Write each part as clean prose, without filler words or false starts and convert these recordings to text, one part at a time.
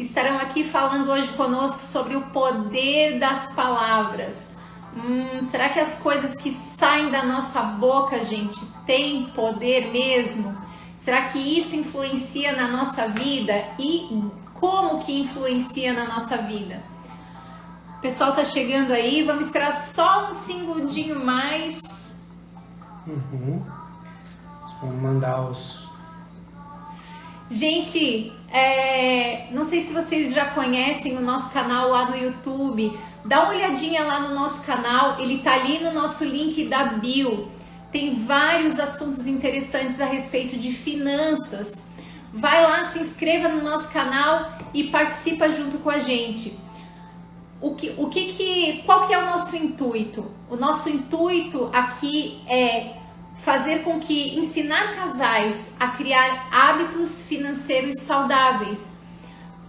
estarão aqui falando hoje conosco sobre o poder das palavras. Será que as coisas que saem da nossa boca, gente, têm poder mesmo? Será que isso influencia na nossa vida? E como que influencia na nossa vida? O pessoal tá chegando aí, vamos esperar só um segundinho mais. Vamos mandar os... Gente, não sei se vocês já conhecem o nosso canal lá no YouTube. Dá uma olhadinha lá no nosso canal, ele tá ali no nosso link da bio. Tem vários assuntos interessantes a respeito de finanças. Vai lá, se inscreva no nosso canal e participa junto com a gente. Qual que é o nosso intuito? O nosso intuito aqui é fazer com que ensinar casais a criar hábitos financeiros saudáveis,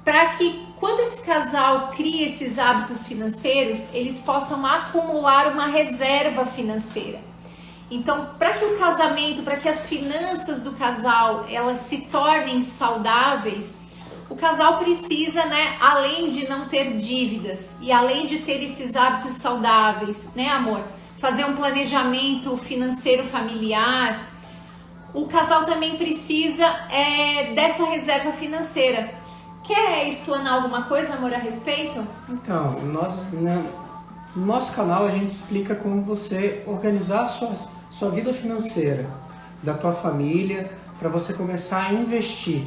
para que quando esse casal cria esses hábitos financeiros, eles possam acumular uma reserva financeira. Então, para que o casamento, para que as finanças do casal elas se tornem saudáveis, o casal precisa, né, além de não ter dívidas e além de ter esses hábitos saudáveis, né, amor? Fazer um planejamento financeiro familiar, o casal também precisa dessa reserva financeira. Quer explanar alguma coisa, amor, a respeito? Então, no nosso canal a gente explica como você organizar a sua vida financeira, da tua família, para você começar a investir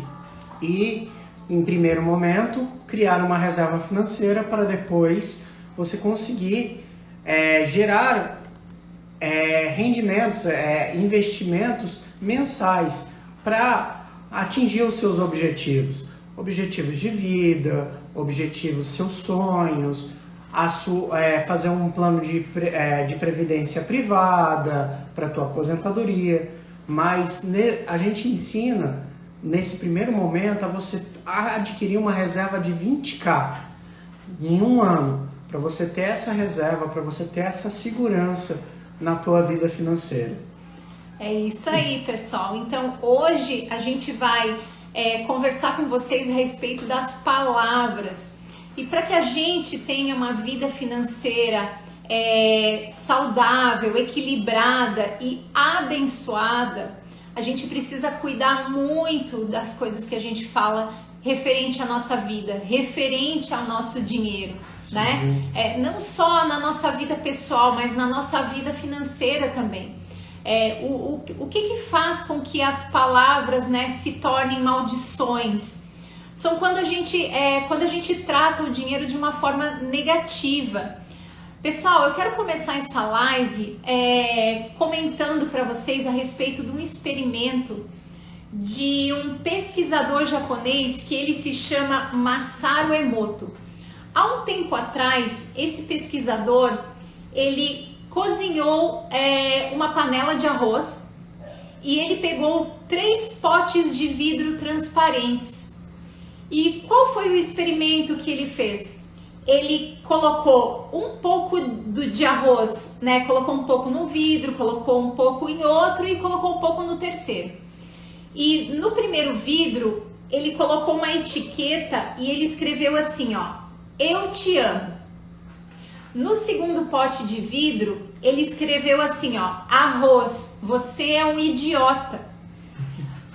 e, em primeiro momento, criar uma reserva financeira para depois você conseguir gerar rendimentos, investimentos mensais para atingir os seus objetivos de vida, objetivos, seus sonhos, fazer um plano de previdência privada para a tua aposentadoria. Mas a gente ensina, nesse primeiro momento, a você adquirir uma reserva de 20k em um ano, para você ter essa reserva, para você ter essa segurança na tua vida financeira. É isso aí, pessoal. Então, hoje a gente vai conversar com vocês a respeito das palavras. E para que a gente tenha uma vida financeira saudável, equilibrada e abençoada, a gente precisa cuidar muito das coisas que a gente fala referente à nossa vida, referente ao nosso dinheiro, né? Não só na nossa vida pessoal, mas na nossa vida financeira também. O que faz com que as palavras, né, se tornem maldições? São quando a gente trata o dinheiro de uma forma negativa. Pessoal, eu quero começar essa live comentando para vocês a respeito de um experimento de um pesquisador japonês que ele se chama Masaru Emoto. Há um tempo atrás, esse pesquisador, ele cozinhou uma panela de arroz e ele pegou 3 potes de vidro transparentes. E qual foi o experimento que ele fez? Ele colocou um pouco de arroz, né? Colocou um pouco no vidro, colocou um pouco em outro e colocou um pouco no terceiro. E no primeiro vidro, ele colocou uma etiqueta e ele escreveu assim, ó: eu te amo. No segundo pote de vidro, ele escreveu assim, ó: arroz, você é um idiota.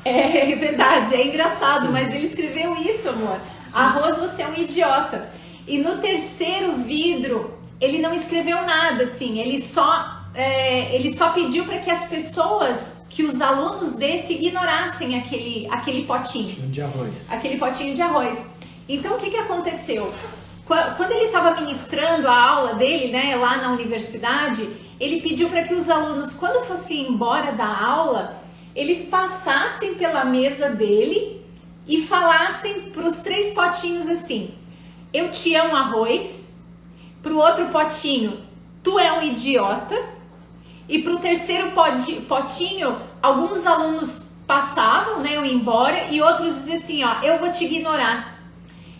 É verdade, é engraçado, mas ele escreveu isso, amor. Sim. Arroz, você é um idiota. E no terceiro vidro, ele não escreveu nada, assim, ele só pediu para que as pessoas, que os alunos desse ignorassem aquele potinho de arroz. Aquele potinho de arroz. Então, o que aconteceu? Quando ele estava ministrando a aula dele, né, lá na universidade, ele pediu para que os alunos, quando fossem embora da aula, eles passassem pela mesa dele e falassem para os 3 potinhos assim: eu te amo, arroz. Para o outro potinho, tu é um idiota. E para o terceiro potinho, alguns alunos passavam, né, iam embora, e outros diziam assim, ó: eu vou te ignorar.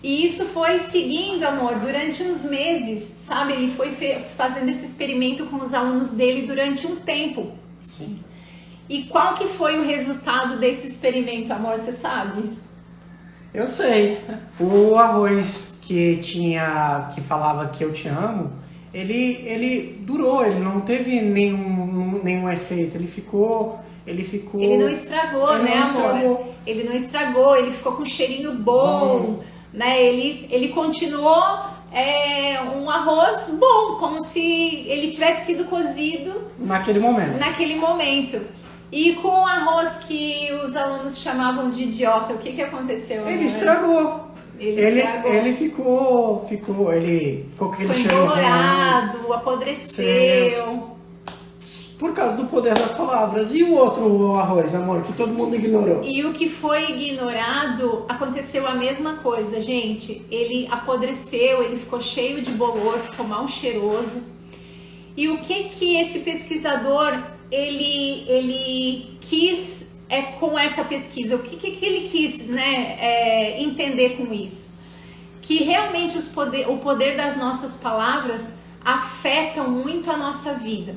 E isso foi seguindo, amor, durante uns meses, sabe? Ele foi fazendo esse experimento com os alunos dele durante um tempo. Sim. E qual que foi o resultado desse experimento, amor, você sabe? Eu sei. O arroz que falava que eu te amo, ele durou, ele não teve nenhum efeito, Ele não estragou, ele né, não amor? estragou. Ele não estragou, ele ficou com um cheirinho bom, né? Ele continuou um arroz bom, como se ele tivesse sido cozido naquele momento. E com o arroz que os alunos chamavam de idiota, o que aconteceu? Ele estragou. Ele ficou com aquele cheiro ruim. Colorado, apodreceu. Sim. Por causa do poder das palavras. E o outro arroz, amor, que todo mundo ignorou? E o que foi ignorado, aconteceu a mesma coisa, gente. Ele apodreceu, ele ficou cheio de bolor, ficou mal cheiroso. E o que esse pesquisador, ele quis com essa pesquisa? O que ele quis, né, entender com isso? Que realmente o poder das nossas palavras afetam muito a nossa vida.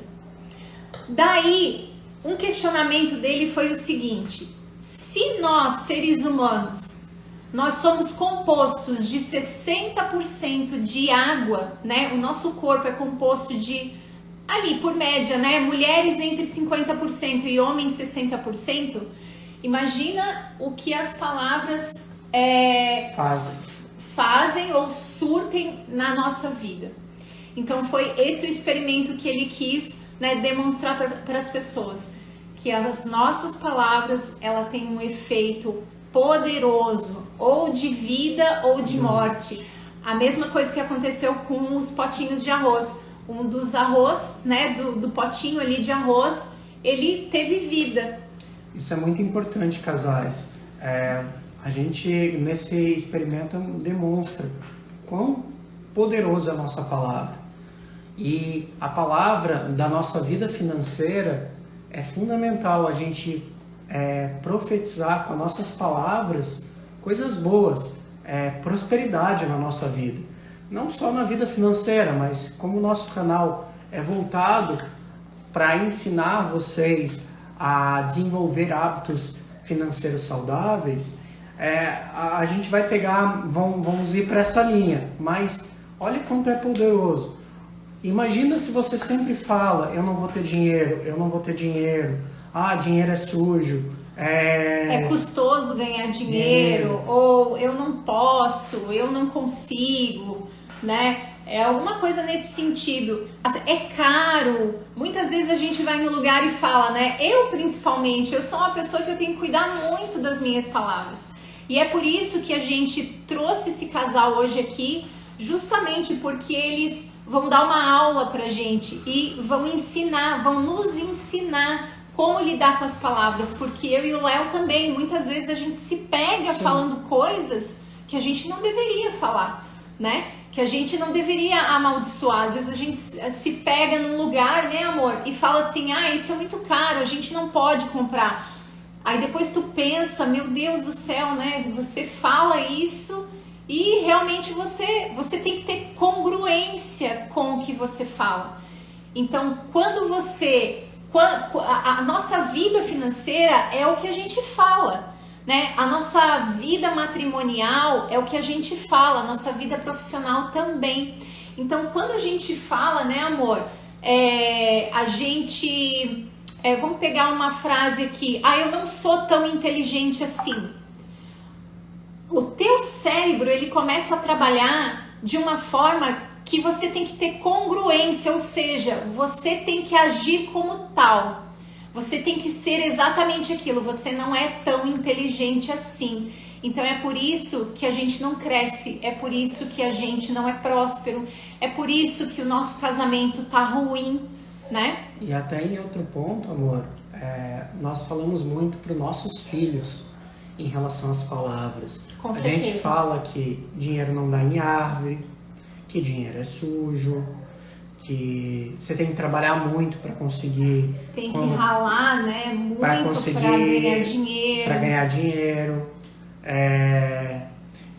Daí, um questionamento dele foi o seguinte: se nós, seres humanos, nós somos compostos de 60% de água, né? O nosso corpo é composto de, ali por média, né? Mulheres entre 50% e homens 60%. Imagina o que as palavras fazem ou surtem na nossa vida. Então foi esse o experimento que ele quis, né, demonstrar para as pessoas, que as nossas palavras, ela tem um efeito poderoso, ou de vida ou de morte. A mesma coisa que aconteceu com os potinhos de arroz. Um dos arroz, né, do potinho ali de arroz, ele teve vida. Isso é muito importante, casais. A gente, nesse experimento, demonstra quão poderosa é a nossa palavra. E a palavra da nossa vida financeira é fundamental a gente profetizar com as nossas palavras coisas boas, prosperidade na nossa vida. Não só na vida financeira, mas como o nosso canal é voltado para ensinar vocês a desenvolver hábitos financeiros saudáveis, a gente vai vamos ir para essa linha, mas olha quanto é poderoso. Imagina se você sempre fala, eu não vou ter dinheiro, dinheiro é sujo. É custoso ganhar dinheiro, ou eu não posso, eu não consigo, né? É alguma coisa nesse sentido. É caro. Muitas vezes a gente vai no lugar e fala, né? Eu principalmente, eu sou uma pessoa que eu tenho que cuidar muito das minhas palavras. E é por isso que a gente trouxe esse casal hoje aqui, justamente porque eles vão dar uma aula pra gente e vão nos ensinar como lidar com as palavras, porque eu e o Léo também, muitas vezes a gente se pega falando coisas que a gente não deveria falar, né? Que a gente não deveria amaldiçoar. Às vezes a gente se pega num lugar, né, amor, e fala assim, isso é muito caro, a gente não pode comprar. Aí depois tu pensa, meu Deus do céu, né? Você fala isso e realmente você tem que ter congruência com o que você fala. Então, a nossa vida financeira é o que a gente fala, né? A nossa vida matrimonial é o que a gente fala, a nossa vida profissional também. Então, quando a gente fala, né, amor, a gente... vamos pegar uma frase aqui. Eu não sou tão inteligente assim. O teu cérebro, ele começa a trabalhar de uma forma que você tem que ter congruência, ou seja, você tem que agir como tal. Você tem que ser exatamente aquilo. Você não é tão inteligente assim. Então é por isso que a gente não cresce, é por isso que a gente não é próspero, é por isso que o nosso casamento tá ruim, né? E até em outro ponto, amor, nós falamos muito para os nossos filhos em relação às palavras. Com a certeza. gente fala que dinheiro não dá em árvore, que dinheiro é sujo, que você tem que trabalhar muito para conseguir... Tem que ralar, né? Muito para ganhar dinheiro. Para ganhar dinheiro.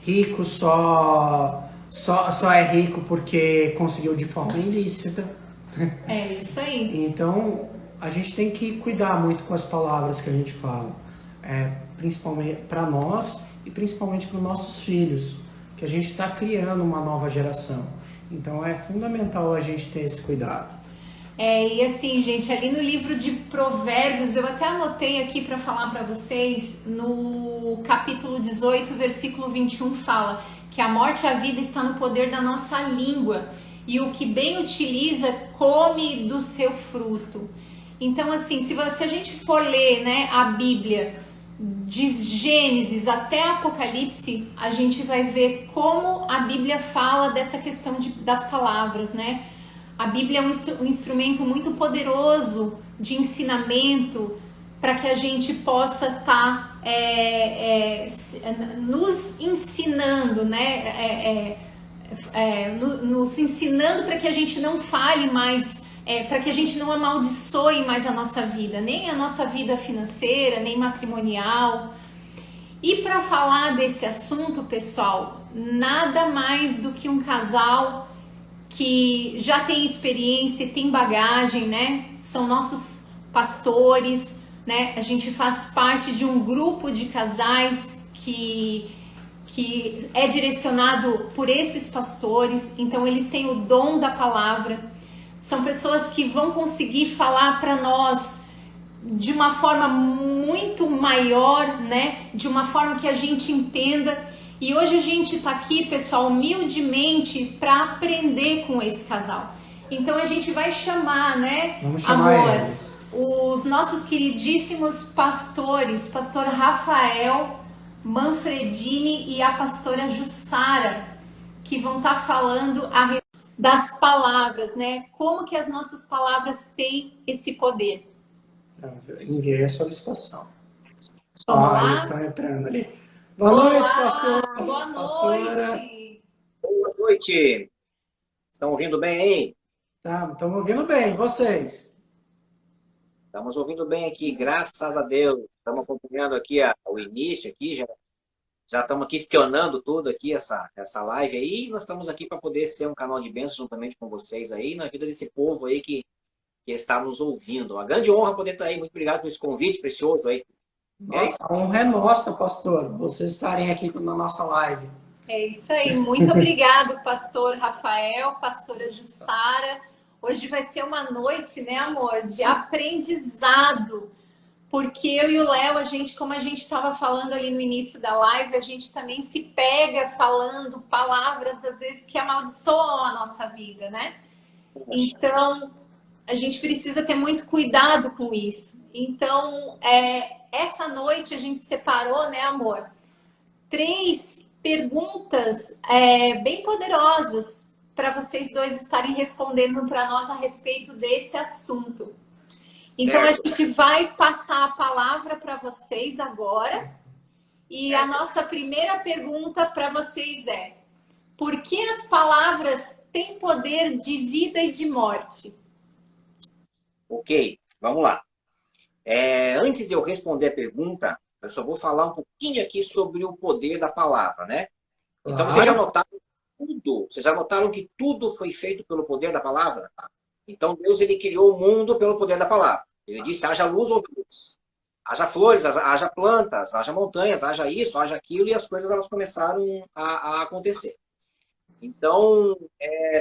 Rico só é rico porque conseguiu de forma ilícita. É isso aí. Então, a gente tem que cuidar muito com as palavras que a gente fala. Principalmente para nós e principalmente para os nossos filhos, que a gente está criando uma nova geração. Então é fundamental a gente ter esse cuidado. E assim, gente, ali no livro de Provérbios, eu até anotei aqui para falar para vocês, no capítulo 18, versículo 21, fala que a morte e a vida está no poder da nossa língua, e o que bem utiliza, come do seu fruto. Então, assim, se a gente for ler, né, a Bíblia, de Gênesis até Apocalipse, a gente vai ver como a Bíblia fala dessa questão das palavras, né? A Bíblia é um instrumento muito poderoso de ensinamento para que a gente possa estar nos ensinando, né? Nos ensinando para que a gente não fale mais, para que a gente não amaldiçoe mais a nossa vida, nem a nossa vida financeira, nem matrimonial. E para falar desse assunto, pessoal, nada mais do que um casal que já tem experiência e tem bagagem, né? São nossos pastores, né? A gente faz parte de um grupo de casais que é direcionado por esses pastores, então eles têm o dom da palavra. São pessoas que vão conseguir falar para nós de uma forma muito maior, né? De uma forma que a gente entenda. E hoje a gente está aqui, pessoal, humildemente para aprender com esse casal. Então a gente vai chamar, né, vamos chamar eles, os nossos queridíssimos pastores, pastor Rafael Manfredini e a pastora Jussara, que vão estar falando das palavras, né? Como que as nossas palavras têm esse poder. Enviei a solicitação. Vamos lá? Eles estão entrando ali. Boa noite, pastor. Boa Pastora. noite. Boa noite. Estão ouvindo bem aí? Tá, estamos ouvindo bem. E vocês? Estamos ouvindo bem aqui, graças a Deus. Estamos acompanhando aqui o início aqui, já estamos aqui espionando tudo aqui, essa live aí. Nós estamos aqui para poder ser um canal de bênção juntamente com vocês aí, na vida desse povo aí que está nos ouvindo. Uma grande honra poder estar aí. Muito obrigado por esse convite precioso aí. Nossa, a honra é nossa, pastor, vocês estarem aqui na nossa live. É isso aí. Muito obrigado, pastor Rafael, pastora Jussara. Hoje vai ser uma noite, né, amor, de aprendizado. Porque eu e o Léo, como a gente estava falando ali no início da live, a gente também se pega falando palavras, às vezes, que amaldiçoam a nossa vida, né? Então, a gente precisa ter muito cuidado com isso. Então, essa noite a gente separou, né, amor? 3 perguntas bem poderosas para vocês dois estarem respondendo para nós a respeito desse assunto. Então, a gente vai passar a palavra para vocês agora. E a nossa primeira pergunta para vocês é: por que as palavras têm poder de vida e de morte? Ok, vamos lá. Antes de eu responder a pergunta, eu só vou falar um pouquinho aqui sobre o poder da palavra, né? Então, Claro. vocês já notaram que tudo foi feito pelo poder da palavra? Então, Deus, ele criou o mundo pelo poder da palavra. Ele disse, haja luz, houve luz. Haja flores, haja plantas, haja montanhas, haja isso, haja aquilo, e as coisas elas começaram a acontecer. Então,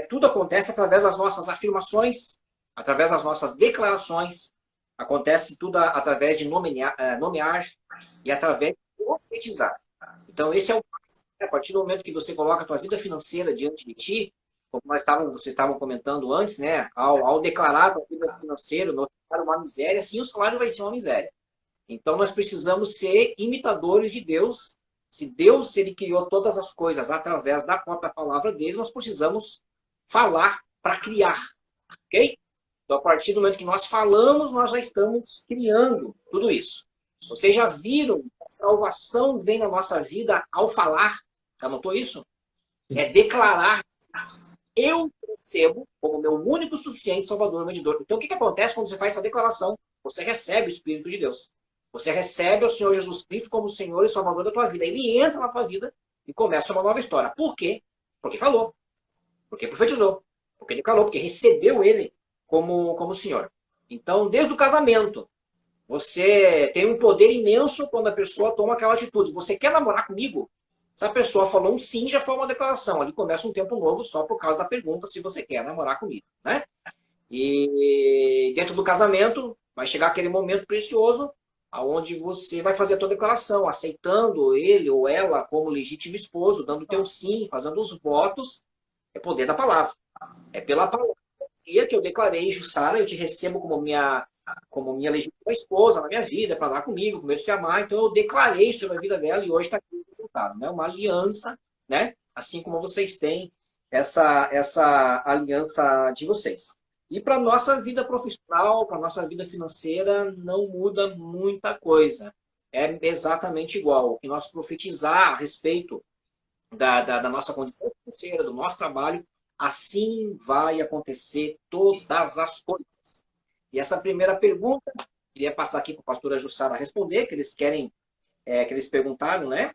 tudo acontece através das nossas afirmações, através das nossas declarações, acontece tudo através de nomear e através de profetizar. Então, esse é o passo. A partir do momento que você coloca a tua vida financeira diante de ti, como vocês estavam comentando antes, né? Ao declarar a tua vida financeira, notificar uma miséria, sim, o salário vai ser uma miséria. Então, nós precisamos ser imitadores de Deus. Se Deus, ele criou todas as coisas através da própria palavra dele, nós precisamos falar para criar, ok? Então, a partir do momento que nós falamos, nós já estamos criando tudo isso. Vocês já viram que a salvação vem na nossa vida ao falar? Já notou isso? É declarar. Eu recebo como meu único, suficiente Salvador, Medidor. Então, o que acontece quando você faz essa declaração? Você recebe o Espírito de Deus. Você recebe o Senhor Jesus Cristo como Senhor e Salvador da tua vida. Ele entra na tua vida e começa uma nova história. Por quê? Porque falou. Porque profetizou. Porque declarou. Porque recebeu ele como Senhor. Então, desde o casamento, Você tem um poder imenso quando a pessoa toma aquela atitude. Você quer namorar comigo? Se a pessoa falou um sim, já foi uma declaração. Ali começa um tempo novo só por causa da pergunta se você quer namorar comigo, né? E dentro do casamento vai chegar aquele momento precioso aonde você vai fazer a tua declaração, aceitando ele ou ela como legítimo esposo, dando teu sim, fazendo os votos. É poder da palavra. É pela palavra. No dia que eu declarei, Jussara, eu te recebo como minha legítima esposa na minha vida, para dar comigo, com medo de te amar. Então eu declarei sobre a vida dela e hoje está aqui o resultado, né? Uma aliança, né? Assim como vocês têm essa aliança de vocês. E para nossa vida profissional, para nossa vida financeira, não muda muita coisa. É exatamente igual. O que nós profetizar a respeito da nossa condição financeira, do nosso trabalho, assim vai acontecer todas as coisas. E essa primeira pergunta, queria passar aqui para a pastora Jussara responder, que eles querem, que eles perguntaram, né?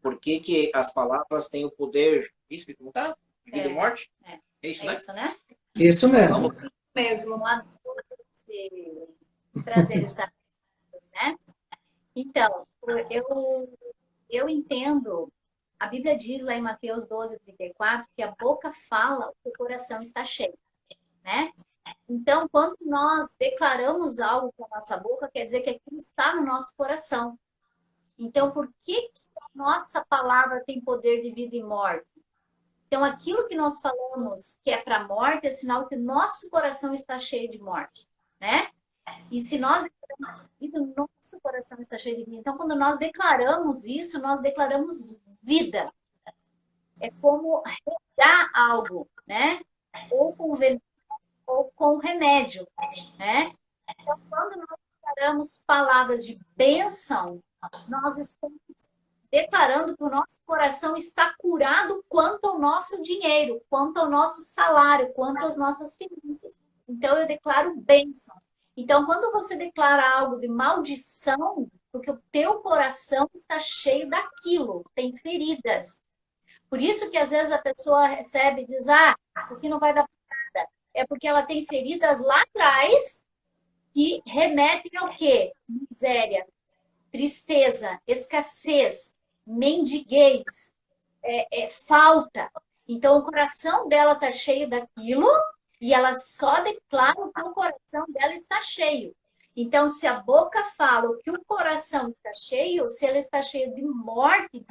Por que que as palavras têm o poder, isso que perguntaram? De vida e morte? É isso, né? Isso, né? Isso mesmo. Mesmo. Prazer estar aqui, né? Então, eu entendo, a Bíblia diz lá em Mateus 12:34, que a boca fala, o coração está cheio, né? Então, quando nós declaramos algo com a nossa boca, quer dizer que aquilo está no nosso coração. Então, por que a nossa palavra tem poder de vida e morte? Então, aquilo que nós falamos que é para a morte é sinal que o nosso coração está cheio de morte, né? E se nós declaramos vida, o nosso coração está cheio de vida. Então, quando nós declaramos isso, nós declaramos vida. É como regar algo, né? Ou com veneno, ou com remédio, né? Então, quando nós declaramos palavras de bênção, nós estamos declarando que o nosso coração está curado quanto ao nosso dinheiro, quanto ao nosso salário, quanto às nossas finanças. Então, eu declaro bênção. Então, quando você declara algo de maldição, porque o teu coração está cheio daquilo, tem feridas. Por isso que, às vezes, a pessoa recebe e diz, isso aqui não vai dar pra nada. É porque ela tem feridas lá atrás que remetem ao quê? Miséria, tristeza, escassez, mendiguez, falta. Então, o coração dela está cheio daquilo e ela só declara que o coração dela está cheio. Então, se a boca fala o que o coração está cheio, se ela está cheia de morte,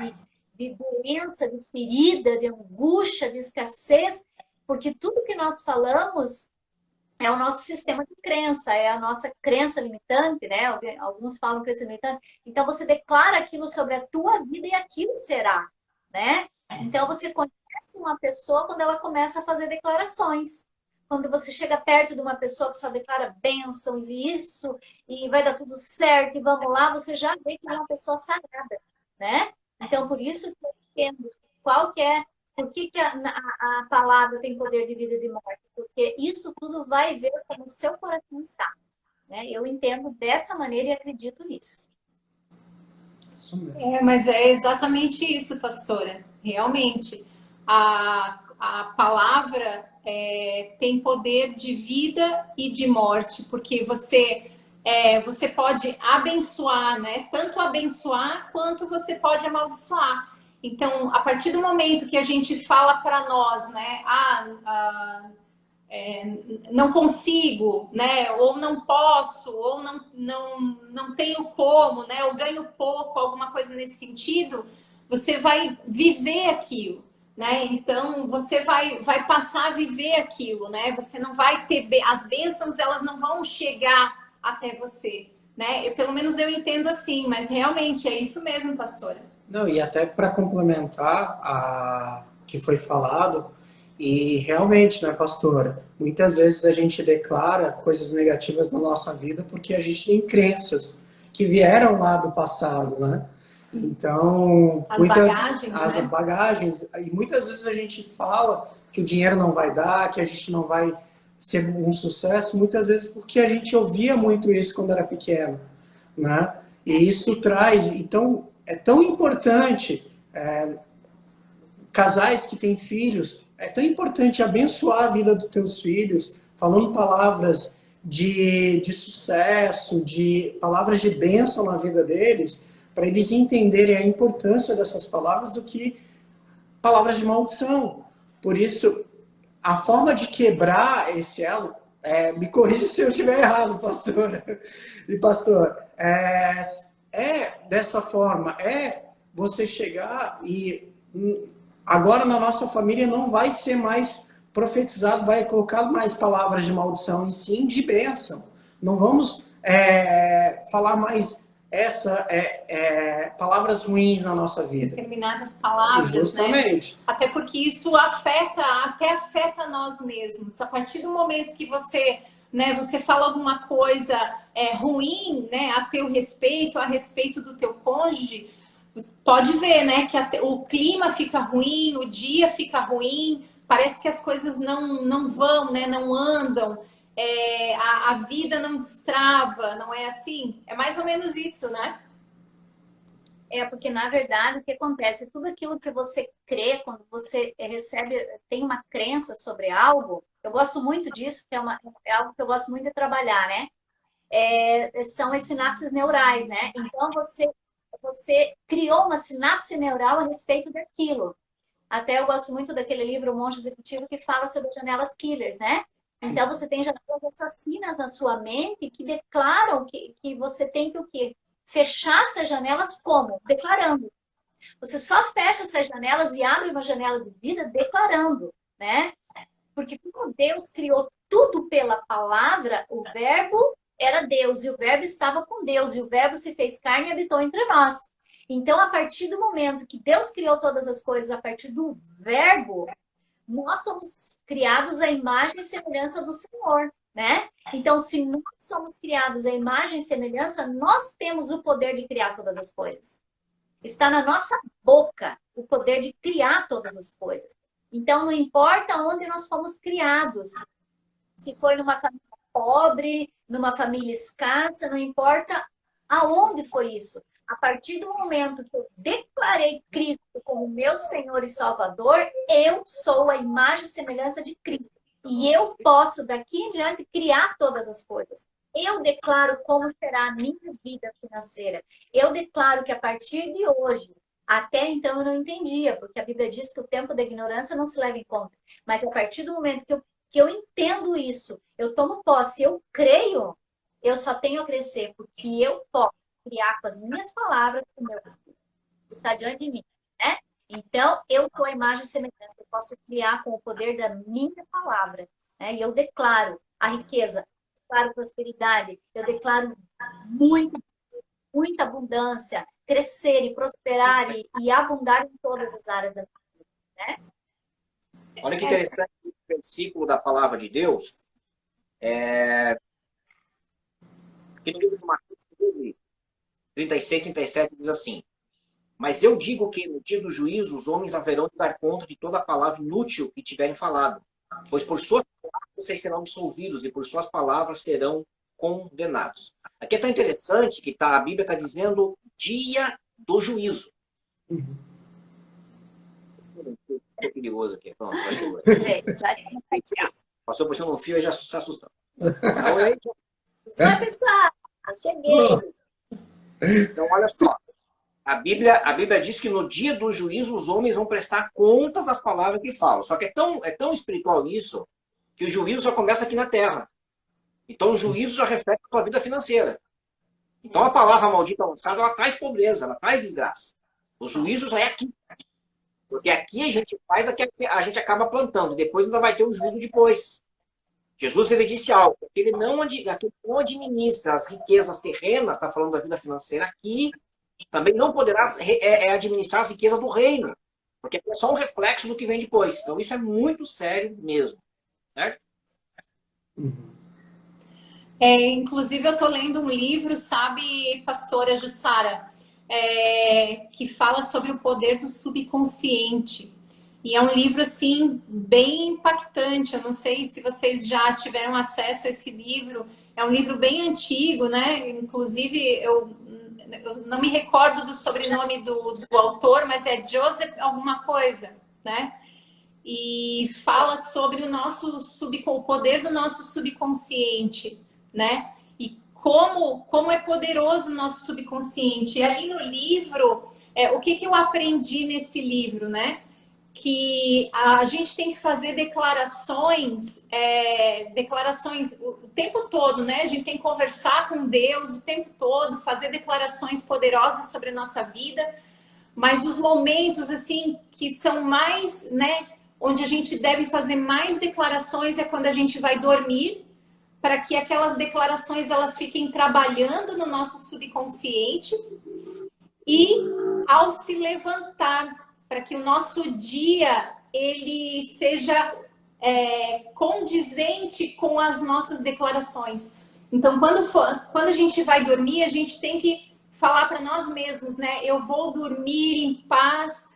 de doença, de ferida, de angústia, de escassez, porque tudo que nós falamos é o nosso sistema de crença, é a nossa crença limitante, né? Alguns falam crença limitante. Então, você declara aquilo sobre a tua vida e aquilo será, né? Então, você conhece uma pessoa quando ela começa a fazer declarações. Quando você chega perto de uma pessoa que só declara bênçãos e isso, e vai dar tudo certo, e vamos lá, você já vê que é uma pessoa sagrada, né? Então, por isso que eu entendo qual que é. Por que a palavra tem poder de vida e de morte? Porque isso tudo vai ver como o seu coração está. Né? Eu entendo dessa maneira e acredito nisso. Isso mesmo. Mas é exatamente isso, pastora. Realmente, a palavra tem poder de vida e de morte, porque você pode abençoar, né? Tanto abençoar quanto você pode amaldiçoar. Então, a partir do momento que a gente fala para nós, né, não consigo, né, ou não posso, ou não tenho como, né, ou ganho pouco, alguma coisa nesse sentido, você vai viver aquilo, né? Então, você vai passar a viver aquilo, né? Você não vai ter as bênçãos, elas não vão chegar até você, né? Pelo menos eu entendo assim, mas realmente é isso mesmo, pastora. Não, e até para complementar a que foi falado, e realmente, né, pastora, muitas vezes a gente declara coisas negativas na nossa vida porque a gente tem crenças que vieram lá do passado, né? Então, As bagagens, e muitas vezes a gente fala que o dinheiro não vai dar, que a gente não vai ser um sucesso, muitas vezes porque a gente ouvia muito isso quando era pequeno, né? E isso traz, então, é tão importante, casais que têm filhos, é tão importante abençoar a vida dos teus filhos, falando palavras de sucesso, de palavras de bênção na vida deles, para eles entenderem a importância dessas palavras do que palavras de maldição. Por isso, a forma de quebrar esse elo, me corrija se eu estiver errado, pastor, e pastor, dessa forma, você chegar e agora na nossa família não vai ser mais profetizado, vai colocar mais palavras de maldição, e sim de bênção. Não vamos falar mais palavras ruins na nossa vida. Determinadas palavras, justamente. Né? Até porque isso afeta nós mesmos. A partir do momento que você, né, você fala alguma coisa ruim, né, a teu respeito, a respeito do teu cônjuge, pode ver, né, que o clima fica ruim, o dia fica ruim, parece que as coisas não vão, né, não andam, a vida não destrava, não é assim? É mais ou menos isso, né? Porque na verdade o que acontece, tudo aquilo que você crê, quando você tem uma crença sobre algo, eu gosto muito disso, que é algo que eu gosto muito de trabalhar, né? São as sinapses neurais, né? Então você criou uma sinapse neural a respeito daquilo. Até eu gosto muito daquele livro O Monge Executivo, que fala sobre janelas killers, né? Então você tem janelas assassinas na sua mente que declaram que você tem que o quê? Fechar essas janelas como? Declarando. Você só fecha essas janelas e abre uma janela de vida declarando, né? Porque como Deus criou tudo pela palavra, o verbo era Deus, e o verbo estava com Deus, e o verbo se fez carne e habitou entre nós. Então, a partir do momento que Deus criou todas as coisas, a partir do verbo, nós somos criados à imagem e semelhança do Senhor, né? Então, se nós somos criados à imagem e semelhança, nós temos o poder de criar todas as coisas. Está na nossa boca o poder de criar todas as coisas. Então, não importa onde nós fomos criados. Se foi numa família pobre, numa família escassa, não importa aonde foi isso. A partir do momento que eu declarei Cristo como meu Senhor e Salvador, eu sou a imagem e semelhança de Cristo. E eu posso, daqui em diante, criar todas as coisas. Eu declaro como será a minha vida financeira. Eu declaro que a partir de hoje, até então eu não entendia, porque a Bíblia diz que o tempo da ignorância não se leva em conta. Mas a partir do momento que eu entendo isso, eu tomo posse, eu creio, eu só tenho a crescer, porque eu posso criar com as minhas palavras o meu futuro. Está diante de mim, né? Então, eu sou a imagem e semelhança. Eu posso criar com o poder da minha palavra, né? E eu declaro a riqueza, declaro prosperidade, eu declaro muita abundância, crescer e prosperar e abundar em todas as áreas da vida, né? Olha que interessante o versículo da palavra de Deus. Que no livro de Mateus 15, 36, 37 diz assim: mas eu digo que no dia do juízo os homens haverão de dar conta de toda a palavra inútil que tiverem falado, pois por suas palavras vocês serão absolvidos e por suas palavras serão condenados. Aqui é tão interessante que a Bíblia está dizendo dia do juízo. É perigoso aqui. Pronto, passou por cima do fio e já se assustou. Você vai pensar, cheguei. Então, olha só. A Bíblia diz que no dia do juízo os homens vão prestar contas das palavras que falam. Só que é tão espiritual isso que o juízo só começa aqui na terra. Então o juízo já reflete a tua vida financeira. Então a palavra maldita lançada, ela traz pobreza, ela traz desgraça. O juízo já é aqui. Porque aqui a gente faz, aqui a gente acaba plantando. Depois ainda vai ter o juízo depois. Jesus ele disse algo. Aquele não administra as riquezas terrenas, está falando da vida financeira aqui, também não poderá administrar as riquezas do reino. Porque é só um reflexo do que vem depois. Então isso é muito sério mesmo. Certo? Inclusive eu estou lendo um livro, sabe, pastora Jussara, que fala sobre o poder do subconsciente. E é um livro, assim, bem impactante. Eu não sei se vocês já tiveram acesso a esse livro. É um livro bem antigo, né? Inclusive, eu não me recordo do sobrenome do autor, mas é Joseph alguma coisa, né? E fala sobre o poder do nosso subconsciente, né? E como é poderoso o nosso subconsciente. E ali no livro, o que eu aprendi nesse livro, né? Que a gente tem que fazer declarações o tempo todo, né? A gente tem que conversar com Deus o tempo todo, fazer declarações poderosas sobre a nossa vida, mas os momentos, assim, que são mais, né? Onde a gente deve fazer mais declarações é quando a gente vai dormir, para que aquelas declarações elas fiquem trabalhando no nosso subconsciente e ao se levantar, para que o nosso dia ele seja condizente com as nossas declarações. Então, quando a gente vai dormir, a gente tem que falar para nós mesmos, né? Eu vou dormir em paz,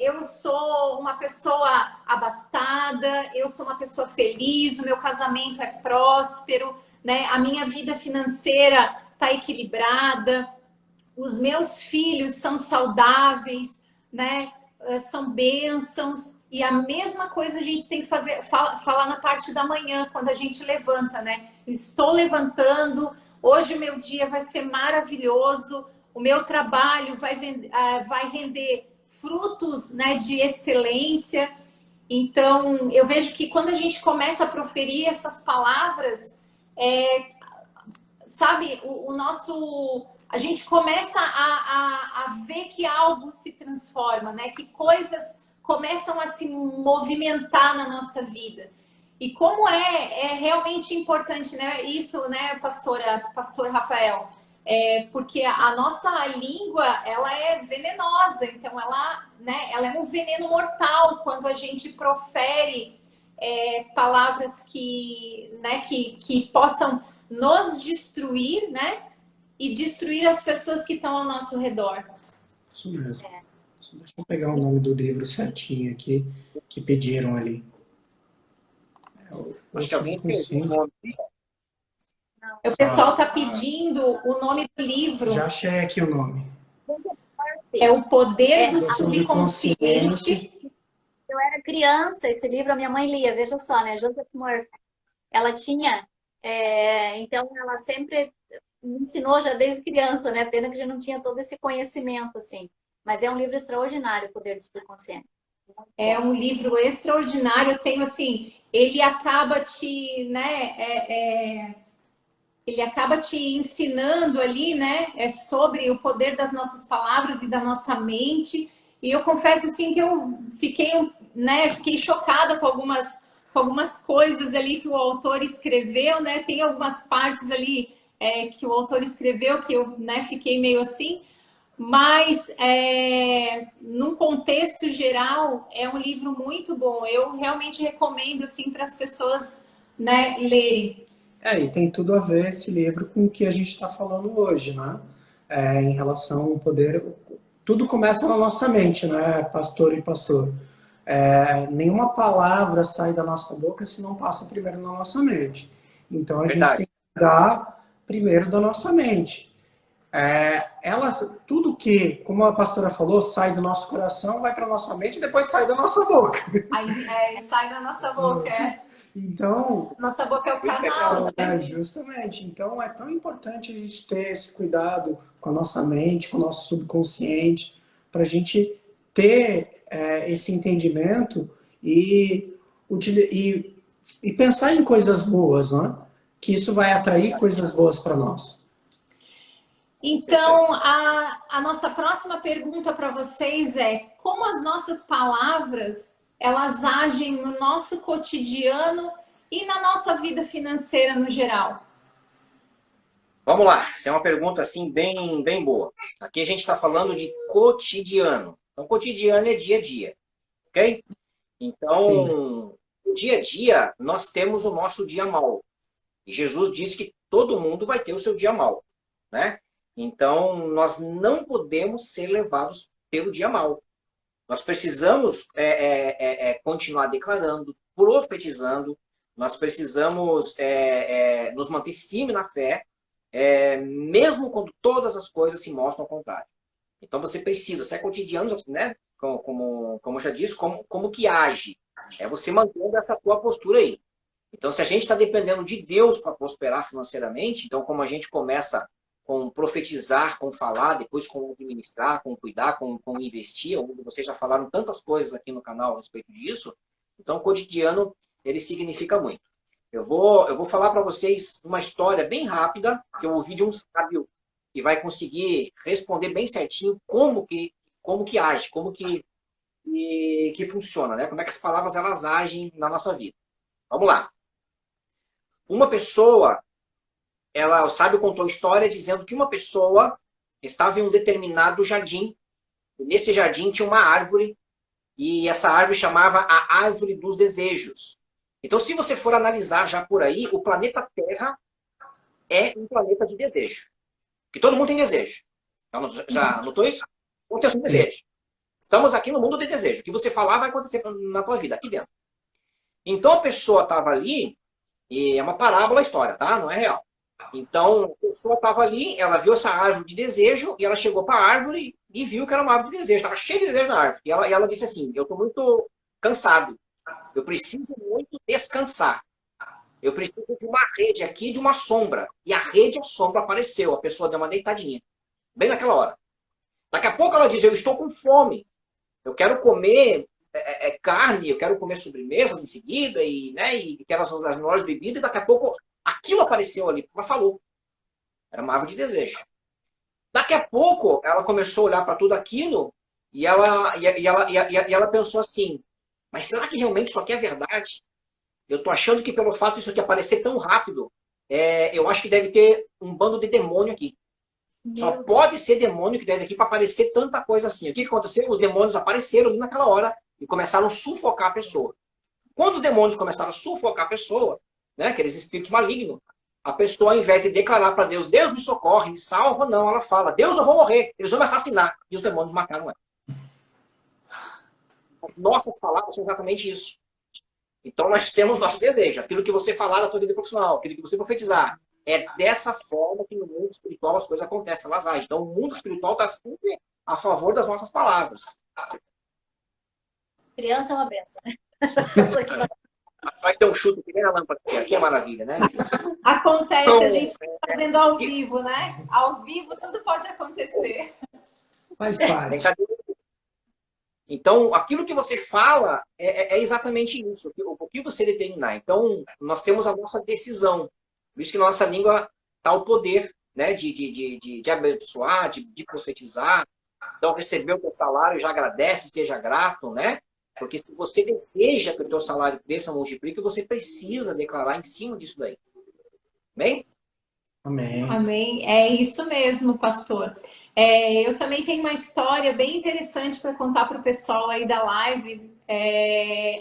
eu sou uma pessoa abastada, eu sou uma pessoa feliz, o meu casamento é próspero, né? A minha vida financeira está equilibrada, os meus filhos são saudáveis, né? São bênçãos. E a mesma coisa a gente tem que falar na parte da manhã, quando a gente levanta, né? Estou levantando, hoje o meu dia vai ser maravilhoso, o meu trabalho vai render frutos, né, de excelência. Então, eu vejo que quando a gente começa a proferir essas palavras, sabe, a gente começa a ver que algo se transforma, né? Que coisas começam a se movimentar na nossa vida. E como é realmente importante, né? Isso, né, pastor Rafael? Porque a nossa língua, ela é venenosa, então ela é um veneno mortal quando a gente profere palavras que possam nos destruir, né? E destruir as pessoas que estão ao nosso redor. Isso mesmo. Deixa eu pegar o nome do livro certinho aqui, que pediram ali. Acho que alguém escreveu o nome. O pessoal está pedindo o nome do livro. Já achei aqui o nome. É O Poder do Subconsciente. Eu era criança, esse livro a minha mãe lia, veja só, né? Joseph Murphy. Ela tinha, então ela sempre me ensinou já desde criança, né? Pena que já não tinha todo esse conhecimento, assim. Mas é um livro extraordinário, O Poder do Subconsciente. É um livro extraordinário. Eu tenho, assim, ele acaba te, né? Ele acaba te ensinando ali, né? Sobre o poder das nossas palavras e da nossa mente. E eu confesso, assim, que eu fiquei chocada com algumas coisas ali que o autor escreveu, né? Tem algumas partes ali que o autor escreveu que eu, né, fiquei meio assim, mas num contexto geral é um livro muito bom. Eu realmente recomendo assim para as pessoas, né, lerem. E tem tudo a ver esse livro com o que a gente está falando hoje, né? Em relação ao poder. Tudo começa na nossa mente, né, pastor e pastor? Nenhuma palavra sai da nossa boca se não passa primeiro na nossa mente. Então a gente tem que cuidar primeiro da nossa mente. Tudo que, como a pastora falou, sai do nosso coração, vai para nossa mente e depois sai da nossa boca. Aí sai da nossa boca. Então, nossa boca é o canal. Justamente. Então é tão importante a gente ter esse cuidado com a nossa mente, com o nosso subconsciente, para a gente ter esse entendimento e pensar em coisas boas, né? Que isso vai atrair coisas boas para nós. Então, a nossa próxima pergunta para vocês é: como as nossas palavras, elas agem no nosso cotidiano e na nossa vida financeira no geral? Vamos lá, essa é uma pergunta assim bem, bem boa. Aqui a gente está falando de cotidiano. Então, cotidiano é dia a dia, ok? Então, no dia a dia, nós temos o nosso dia mau. E Jesus disse que todo mundo vai ter o seu dia mau, né? Então, nós não podemos ser levados pelo dia mau. Nós precisamos continuar declarando, profetizando, nós precisamos nos manter firmes na fé, mesmo quando todas as coisas se mostram ao contrário. Então, você precisa, se é cotidiano, né? Como eu já disse, como que age. É você mantendo essa tua postura aí. Então, se a gente está dependendo de Deus para prosperar financeiramente, então como a gente começa com profetizar, com falar, depois com administrar, com cuidar, com investir, onde vocês já falaram tantas coisas aqui no canal a respeito disso, então o cotidiano, ele significa muito. Eu vou falar para vocês uma história bem rápida, que eu ouvi de um sábio, que vai conseguir responder bem certinho como que age, como que funciona, né? Como é que as palavras elas agem na nossa vida. Vamos lá. Uma pessoa, o sábio contou a história dizendo que uma pessoa estava em um determinado jardim, e nesse jardim tinha uma árvore, e essa árvore chamava a Árvore dos Desejos. Então, se você for analisar já por aí, o planeta Terra é um planeta de desejo. Porque todo mundo tem desejo. Já notou isso? Todo mundo tem um desejo. Estamos aqui no mundo de desejo. O que você falar vai acontecer na tua vida, aqui dentro. Então, a pessoa estava ali, e é uma parábola a história, tá? Não é real. Então, a pessoa estava ali, ela viu essa árvore de desejo, e ela chegou para a árvore e viu que era uma árvore de desejo. Estava cheia de desejo na árvore. E ela disse assim, eu estou muito cansado. Eu preciso muito descansar. Eu preciso de uma rede aqui, de uma sombra. E a rede e a sombra apareceu. A pessoa deu uma deitadinha. Bem naquela hora. Daqui a pouco ela diz, eu estou com fome. Eu quero comer carne, eu quero comer sobremesas em seguida, e quero as melhores bebidas. E daqui a pouco aquilo apareceu ali. Ela falou. Era uma árvore de desejo. Daqui a pouco ela começou a olhar para tudo aquilo e ela pensou assim, mas será que realmente isso aqui é verdade? Eu estou achando que pelo fato disso aqui aparecer tão rápido, eu acho que deve ter um bando de demônio aqui. Só pode ser demônio que deve aqui para aparecer tanta coisa assim. O que aconteceu? Os demônios apareceram ali naquela hora e começaram a sufocar a pessoa. Quando os demônios começaram a sufocar a pessoa, né, aqueles espíritos malignos, a pessoa, ao invés de declarar para Deus, Deus me socorre, me salva, não, ela fala, Deus, eu vou morrer, eles vão me assassinar. E os demônios mataram ela. As nossas palavras são exatamente isso. Então nós temos nosso desejo, aquilo que você falar da tua vida profissional, aquilo que você profetizar. É dessa forma que no mundo espiritual as coisas acontecem, elas agem. Então o mundo espiritual está sempre a favor das nossas palavras. Criança é uma benção, né? Vai ter um chute aqui na lâmpada, aqui é maravilha, né? Acontece, Então, a gente está fazendo ao vivo, né? Ao vivo tudo pode acontecer. Faz parte. Então, aquilo que você fala é exatamente isso, o que você determinar. Então, nós temos a nossa decisão. Por isso que na nossa língua está o poder, né, de abençoar, de profetizar. Então, receber o teu salário, já agradece, seja grato, né? Porque se você deseja que o teu salário cresça, multiplique, você precisa declarar em cima disso daí. Amém? Amém. Amém. É isso mesmo, pastor. Eu também tenho uma história bem interessante para contar para o pessoal aí da live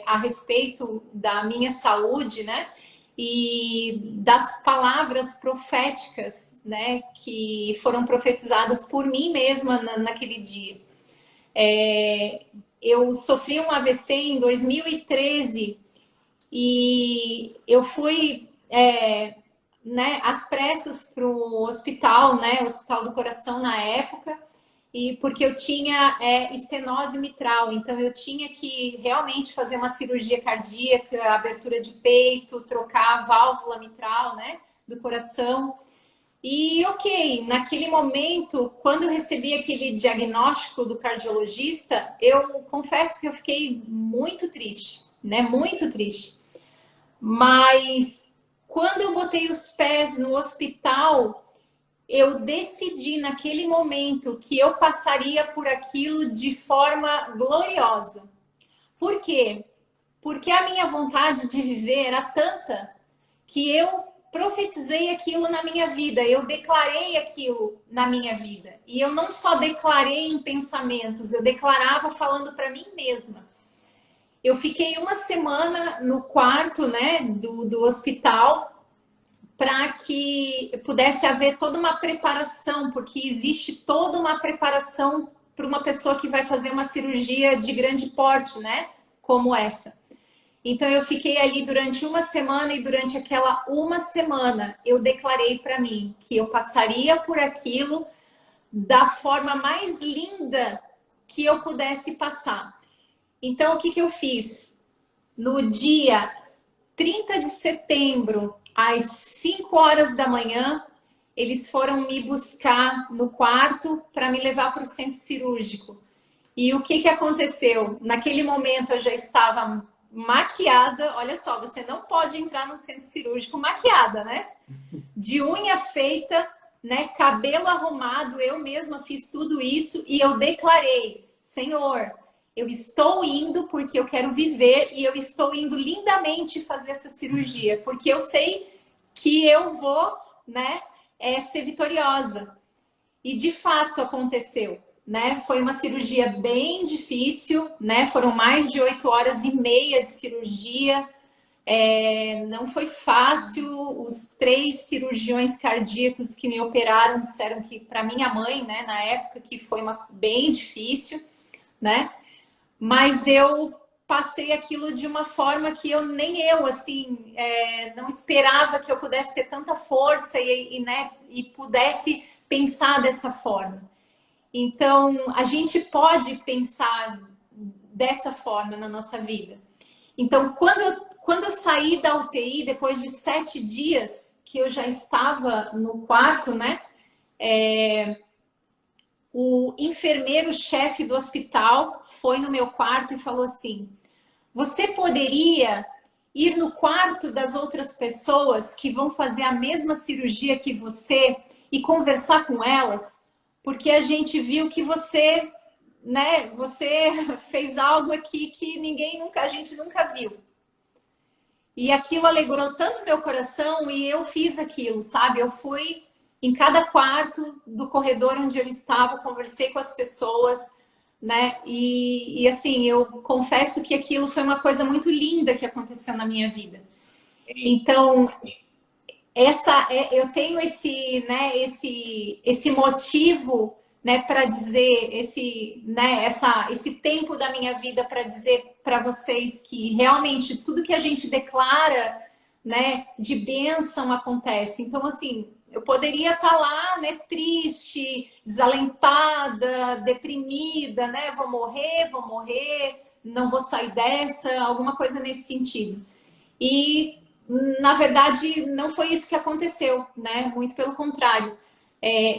a respeito da minha saúde, né? E das palavras proféticas, né? Que foram profetizadas por mim mesma naquele dia. Eu sofri um AVC em 2013 e eu fui... né, às pressas para o hospital, né, Hospital do Coração na época, e porque eu tinha estenose mitral, então eu tinha que realmente fazer uma cirurgia cardíaca, abertura de peito, trocar a válvula mitral, né, do coração. E ok, naquele momento, quando eu recebi aquele diagnóstico do cardiologista, eu confesso que eu fiquei muito triste, né, muito triste. Mas quando eu botei os pés no hospital, eu decidi naquele momento que eu passaria por aquilo de forma gloriosa. Por quê? Porque a minha vontade de viver era tanta que eu profetizei aquilo na minha vida, eu declarei aquilo na minha vida. E eu não só declarei em pensamentos, eu declarava falando para mim mesma. Eu fiquei uma semana no quarto, né, do hospital para que pudesse haver toda uma preparação, porque existe toda uma preparação para uma pessoa que vai fazer uma cirurgia de grande porte, né, como essa. Então eu fiquei ali durante uma semana e durante aquela uma semana eu declarei para mim que eu passaria por aquilo da forma mais linda que eu pudesse passar. Então, o que eu fiz? No dia 30 de setembro, às 5 horas da manhã, eles foram me buscar no quarto para me levar para o centro cirúrgico. E o que aconteceu? Naquele momento eu já estava maquiada. Olha só, você não pode entrar no centro cirúrgico maquiada, né? De unha feita, né? Cabelo arrumado, eu mesma fiz tudo isso e eu declarei: Senhor, eu estou indo porque eu quero viver e eu estou indo lindamente fazer essa cirurgia, porque eu sei que eu vou, né, ser vitoriosa. E de fato aconteceu, né? Foi uma cirurgia bem difícil, né? Foram mais de 8 horas e meia de cirurgia. Não foi fácil. Os 3 cirurgiões cardíacos que me operaram disseram que, para minha mãe, né, na época, que foi bem difícil, né? Mas eu passei aquilo de uma forma que nem eu, assim, não esperava que eu pudesse ter tanta força né, e pudesse pensar dessa forma. Então, a gente pode pensar dessa forma na nossa vida. Então, quando eu saí da UTI, depois de 7 dias que eu já estava no quarto, né? O enfermeiro-chefe do hospital foi no meu quarto e falou assim: você poderia ir no quarto das outras pessoas que vão fazer a mesma cirurgia que você e conversar com elas? Porque a gente viu que você, né, você fez algo aqui que a gente nunca viu. E aquilo alegrou tanto meu coração e eu fiz aquilo, sabe? Eu fui em cada quarto do corredor onde eu estava, conversei com as pessoas, né? E assim, eu confesso que aquilo foi uma coisa muito linda que aconteceu na minha vida. Então, eu tenho esse, né, esse motivo, né, para dizer esse tempo da minha vida para dizer para vocês que realmente tudo que a gente declara, né, de bênção acontece. Então, assim, eu poderia estar lá, né, triste, desalentada, deprimida, né, vou morrer, não vou sair dessa, alguma coisa nesse sentido. E na verdade, não foi isso que aconteceu, né? Muito pelo contrário.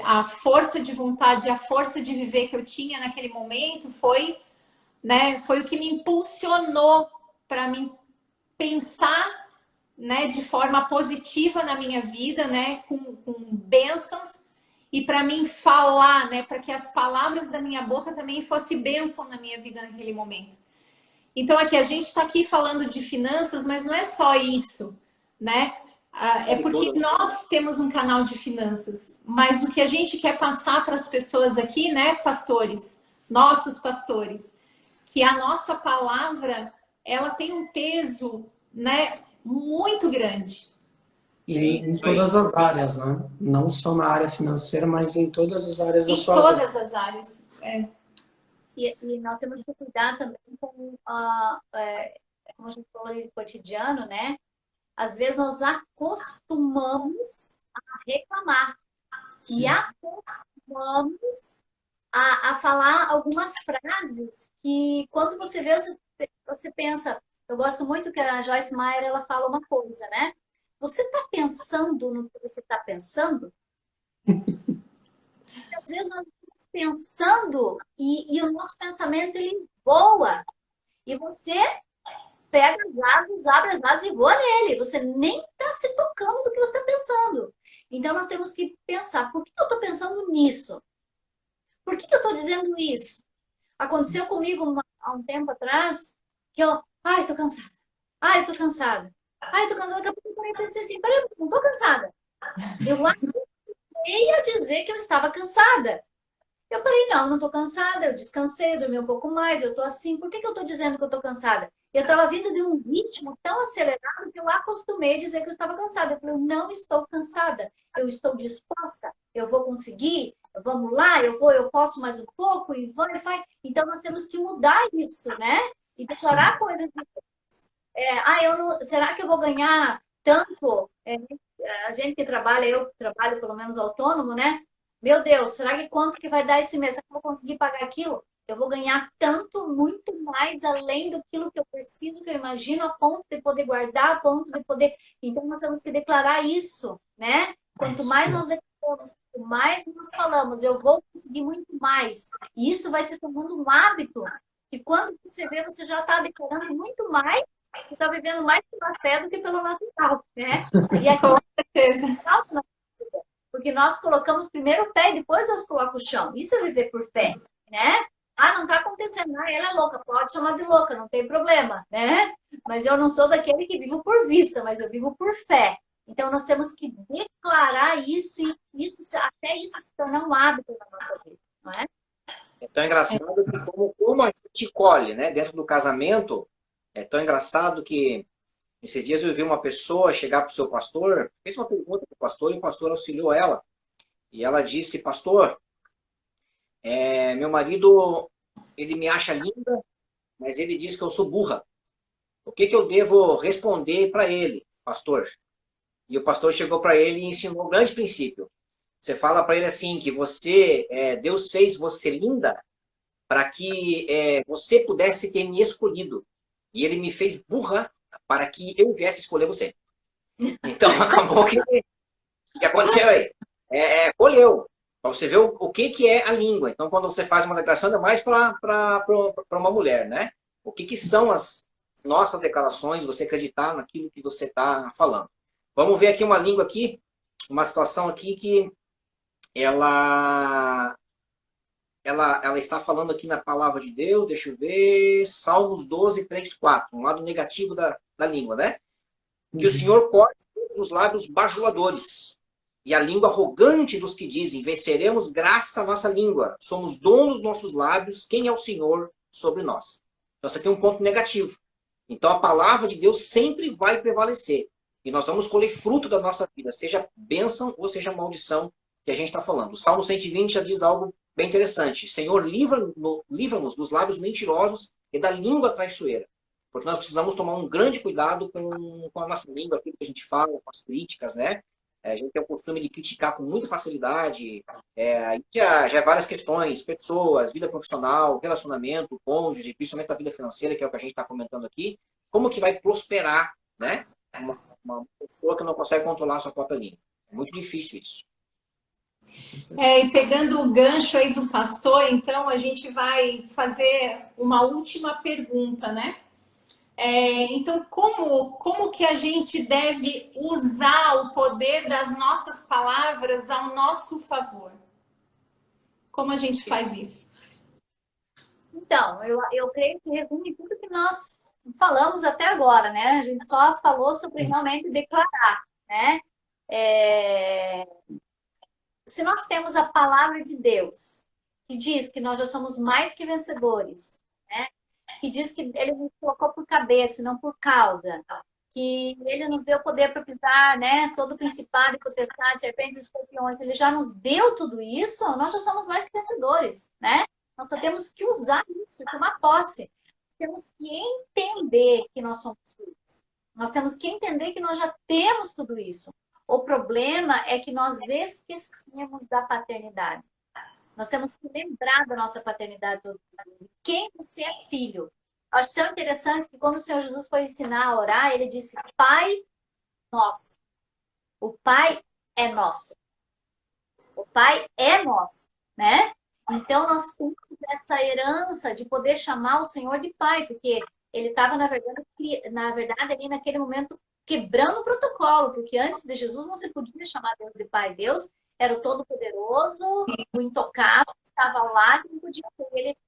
A força de vontade, a força de viver que eu tinha naquele momento foi, né, foi o que me impulsionou para mim pensar, né, de forma positiva na minha vida, né, com bênçãos, e para mim falar, né, para que as palavras da minha boca também fossem bênção na minha vida naquele momento. Então, aqui a gente está aqui falando de finanças, mas não é só isso, né? É porque nós temos um canal de finanças, mas o que a gente quer passar para as pessoas aqui, né, pastores, nossos pastores, que a nossa palavra, ela tem um peso, né, muito grande. E em todas as áreas, né? Não só na área financeira, mas em todas as áreas da sua vida. Em todas as áreas, E nós temos que cuidar também com, como a gente falou no cotidiano, né? Às vezes nós acostumamos a reclamar. Sim. E acostumamos a falar algumas frases que quando você vê, você pensa. Eu gosto muito que a Joyce Meyer, ela fala uma coisa, né? Você está pensando no que você está pensando? Às vezes nós estamos pensando e o nosso pensamento ele voa. E você pega as asas, abre as asas e voa nele. Você nem está se tocando do que você está pensando. Então nós temos que pensar, por que eu estou pensando nisso? Por que eu estou dizendo isso? Aconteceu comigo há um tempo atrás que eu, estou cansada. Estou cansada. Estou cansada. Daqui a pouco eu pensei assim, peraí, não estou cansada. Eu ia dizer que eu estava cansada. Eu parei, não estou cansada, eu descansei, dormi um pouco mais, eu estou assim, por que eu estou dizendo que eu estou cansada? Eu estava vindo de um ritmo tão acelerado que eu acostumei a dizer que eu estava cansada. Eu falei, eu não estou cansada, eu estou disposta, eu vou conseguir, vamos lá, eu posso mais um pouco, e vai. Então nós temos que mudar isso, né? E declarar coisas diferentes. Será que eu vou ganhar tanto? A gente que trabalha, eu trabalho pelo menos autônomo, né? Meu Deus, será que quanto que vai dar esse mês? Será que eu vou conseguir pagar aquilo? eu vou ganhar tanto, muito mais além daquilo que eu preciso, que eu imagino, a ponto de poder guardar, a ponto de poder. Então, nós temos que declarar isso, né? Quanto mais nós declaramos, quanto mais nós falamos, eu vou conseguir muito mais. E isso vai se tornando um hábito, que quando você vê, você já está declarando muito mais, você está vivendo mais pela fé do que pelo natural, né? E aqui, Com certeza. porque nós colocamos primeiro o pé e depois nós colocamos o chão. Isso é viver por fé, né? Ah, não está acontecendo. Ah, ela é louca. Pode chamar de louca, não tem problema, né? Mas eu não sou daquele que vivo por vista, mas eu vivo por fé. Então, nós temos que declarar isso e até isso se tornar um hábito na nossa vida, não é? É tão engraçado que como a gente colhe, né? Dentro do casamento, é tão engraçado que esses dias eu vi uma pessoa chegar para o seu pastor, fez uma pergunta para o pastor e o pastor auxiliou ela. E ela disse, pastor, meu marido, ele me acha linda, mas ele diz que eu sou burra. O que eu devo responder para ele, pastor? E o pastor chegou para ele e ensinou um grande princípio. Você fala para ele assim, que Deus fez você linda para que você pudesse ter me escolhido. E ele me fez burra para que eu viesse escolher você. Então, acabou que aconteceu aí? Colheu. Para você ver o que é a língua. Então, quando você faz uma declaração, é mais para uma mulher, né? O que são as nossas declarações, você acreditar naquilo que você está falando. Vamos ver aqui uma língua aqui, uma situação aqui que ela está falando aqui na palavra de Deus, deixa eu ver, Salmos 12, 3, 4, um lado negativo da língua, né? Que o Senhor corte todos os lábios bajuladores e a língua arrogante dos que dizem, venceremos graças à nossa língua, somos donos dos nossos lábios, quem é o Senhor sobre nós? Então, isso aqui é um ponto negativo. Então, a palavra de Deus sempre vai prevalecer. E nós vamos colher fruto da nossa vida, seja bênção ou seja maldição que a gente está falando. O Salmo 120 já diz algo bem interessante. Senhor, livra-nos dos lábios mentirosos e da língua traiçoeira. Porque nós precisamos tomar um grande cuidado com a nossa língua, aquilo que a gente fala, com as críticas, né? A gente tem o costume de criticar com muita facilidade. Já é várias questões, pessoas, vida profissional, relacionamento, cônjuge, principalmente a vida financeira, que é o que a gente está comentando aqui. Como que vai prosperar, né? Uma pessoa que não consegue controlar a sua própria língua. É muito difícil isso. E pegando o gancho aí do pastor, então a gente vai fazer uma última pergunta, né? Então, como que a gente deve usar o poder das nossas palavras ao nosso favor? Como a gente faz isso? Então, eu creio que resume tudo que nós falamos até agora, né? A gente só falou sobre realmente declarar, né? Se nós temos a palavra de Deus, que diz que nós já somos mais que vencedores, né? Que diz que ele nos colocou por cabeça, não por cauda, que ele nos deu poder para pisar, né? Todo principado e potestade, serpentes e escorpiões, ele já nos deu tudo isso, nós já somos mais que vencedores, né? Nós só temos que usar isso, tomar posse. Temos que entender que nós somos filhos. Nós temos que entender que nós já temos tudo isso. O problema é que nós esquecemos da paternidade. Nós temos que lembrar da nossa paternidade todos os dias. Quem você é filho? Eu acho tão interessante que quando o Senhor Jesus foi ensinar a orar, ele disse, Pai nosso. O Pai é nosso. O Pai é nosso, né? Então, nós temos essa herança de poder chamar o Senhor de Pai, porque ele estava, na verdade, ali naquele momento, quebrando o protocolo, porque antes de Jesus não se podia chamar Deus de Pai. Deus era o Todo-Poderoso, o Intocável, estava lá, que não podia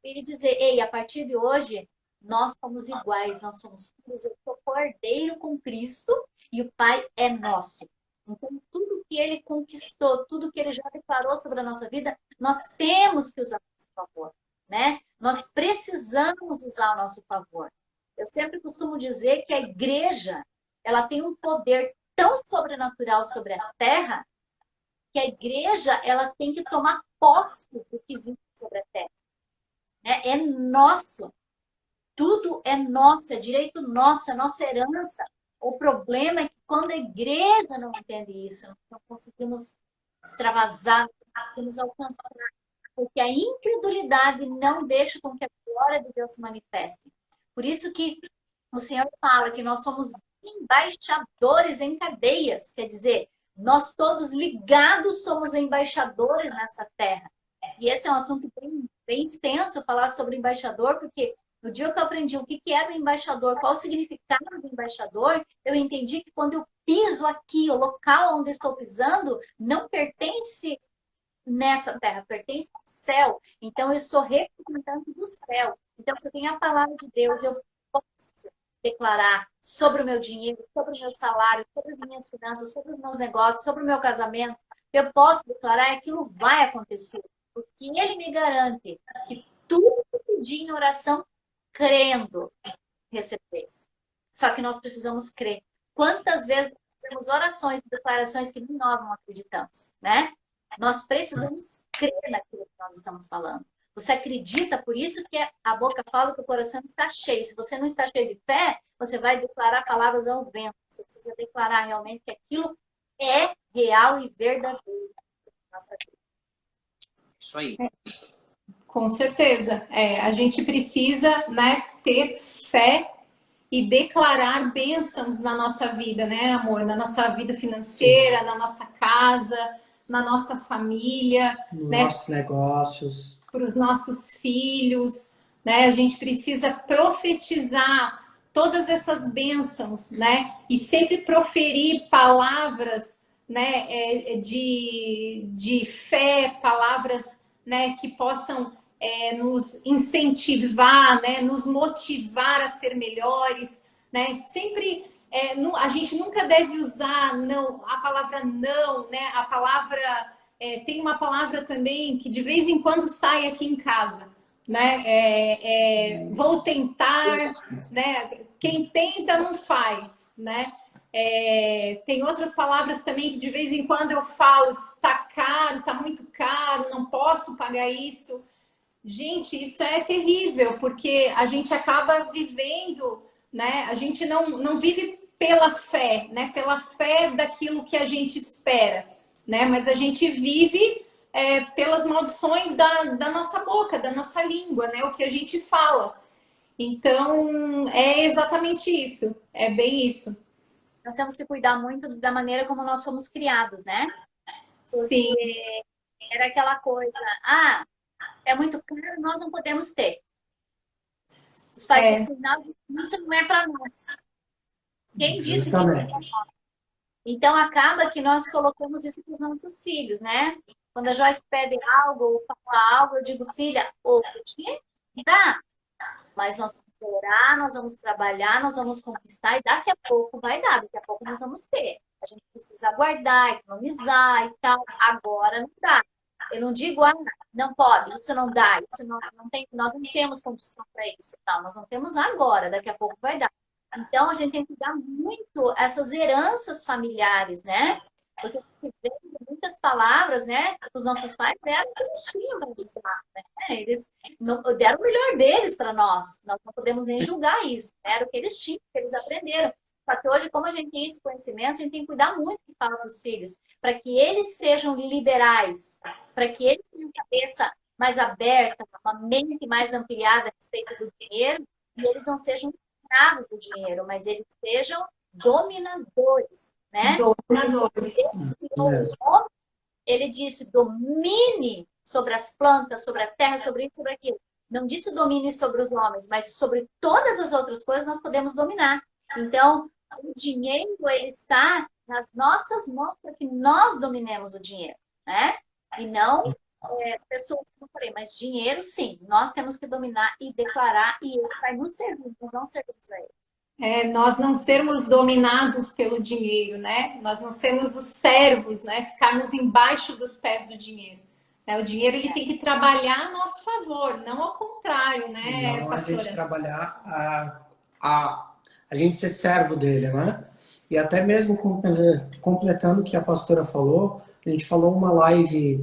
ele dizer, ei, a partir de hoje, nós somos iguais, nós somos filhos, eu sou cordeiro com Cristo e o Pai é nosso. Então, tudo que ele conquistou, tudo que ele já declarou sobre a nossa vida, nós temos que usar a nosso favor, né? Nós precisamos usar ao nosso favor. Eu sempre costumo dizer que a igreja, ela tem um poder tão sobrenatural sobre a terra, que a igreja, ela tem que tomar posse do que existe sobre a terra. Né? É nosso. Tudo é nosso, é direito nosso, é nossa herança. O problema é que quando a igreja não entende isso, não conseguimos extravasar, não conseguimos alcançar Porque a incredulidade não deixa com que a glória de Deus se manifeste. Por isso que o Senhor fala que nós somos embaixadores em cadeias. Quer dizer, nós todos ligados somos embaixadores nessa terra. E esse é um assunto bem extenso, falar sobre embaixador, porque no dia que eu aprendi o que era o embaixador, qual o significado do embaixador, eu entendi que quando eu piso aqui, o local onde eu estou pisando, não pertence nessa terra, pertence ao céu. Então, eu sou representante do céu. Então, se eu tenho a palavra de Deus, eu posso declarar sobre o meu dinheiro, sobre o meu salário, sobre as minhas finanças, sobre os meus negócios, sobre o meu casamento. Eu posso declarar e aquilo vai acontecer. Porque Ele me garante que tudo que pedir em oração, crendo, recebeis. Só que nós precisamos crer. Quantas vezes fazemos orações e declarações que nem nós não acreditamos, né? Nós precisamos crer naquilo que nós estamos falando. Você acredita, por isso que a boca fala que o coração está cheio. Se você não está cheio de fé, você vai declarar palavras ao vento. Você precisa declarar realmente que aquilo é real e verdadeiro na nossa vida. Isso aí. Com certeza. A gente precisa, né, ter fé e declarar bênçãos na nossa vida, né, amor? Na nossa vida financeira, na nossa casa, na nossa família, nos né? nossos negócios, para os nossos filhos, né? A gente precisa profetizar todas essas bênçãos, né? E sempre proferir palavras, né? De fé, palavras, né? Que possam nos incentivar, né? Nos motivar a ser melhores, né? Sempre a gente nunca deve usar a palavra não, né? A palavra tem uma palavra também que de vez em quando sai aqui em casa, né? Vou tentar, né? Quem tenta não faz, né? Tem outras palavras também que de vez em quando eu falo, está caro, está muito caro, não posso pagar isso. Gente, isso é terrível, porque a gente acaba vivendo, né? A gente não vive pela fé, né? Pela fé daquilo que a gente espera, né? Mas a gente vive pelas maldições da nossa boca, da nossa língua, né? O que a gente fala. Então, é exatamente isso. É bem isso. Nós temos que cuidar muito da maneira como nós somos criados, né? Porque Sim. era aquela coisa, é muito caro, nós não podemos ter. Os pais dizem, não, isso não é para nós. Quem disse que isso é para nós? Então, acaba que nós colocamos isso para os nossos filhos, né? Quando a Joyce pede algo ou fala algo, eu digo, filha, hoje dá. Mas nós vamos orar, nós vamos trabalhar, nós vamos conquistar e daqui a pouco vai dar, daqui a pouco nós vamos ter. A gente precisa aguardar, economizar e tal. Agora não dá. Eu não digo, não pode, isso não dá, isso não tem, nós não temos condição para isso. Não, nós não temos agora, daqui a pouco vai dar. Então, a gente tem que dar muito essas heranças familiares, né? Porque muitas palavras, né? Os nossos pais deram o que eles tinham para nos dar, né? Eles deram o melhor deles para nós. Nós não podemos nem julgar isso. Era o que eles tinham, o que eles aprenderam. Só que hoje, como a gente tem esse conhecimento, a gente tem que cuidar muito do que fala para os filhos, para que eles sejam liberais, para que eles tenham cabeça mais aberta, uma mente mais ampliada a respeito do dinheiro, e eles não sejam escravos do dinheiro, mas eles sejam dominadores, né? Dominadores. Ele disse, domine sobre as plantas, sobre a terra, sobre isso, sobre aquilo. Não disse domine sobre os homens, mas sobre todas as outras coisas nós podemos dominar. Então, o dinheiro, ele está nas nossas mãos para que nós dominemos o dinheiro, né? E não pessoas, como eu falei, mas dinheiro, sim, nós temos que dominar e declarar, e ele vai nos servir, nós não servimos a ele. Nós não sermos dominados pelo dinheiro, né? Nós não sermos os servos, né? Ficarmos embaixo dos pés do dinheiro. O dinheiro ele tem que trabalhar a nosso favor, não ao contrário, né, não pastora? A gente trabalhar a gente ser servo dele, né? E até mesmo completando o que a pastora falou, a gente falou uma live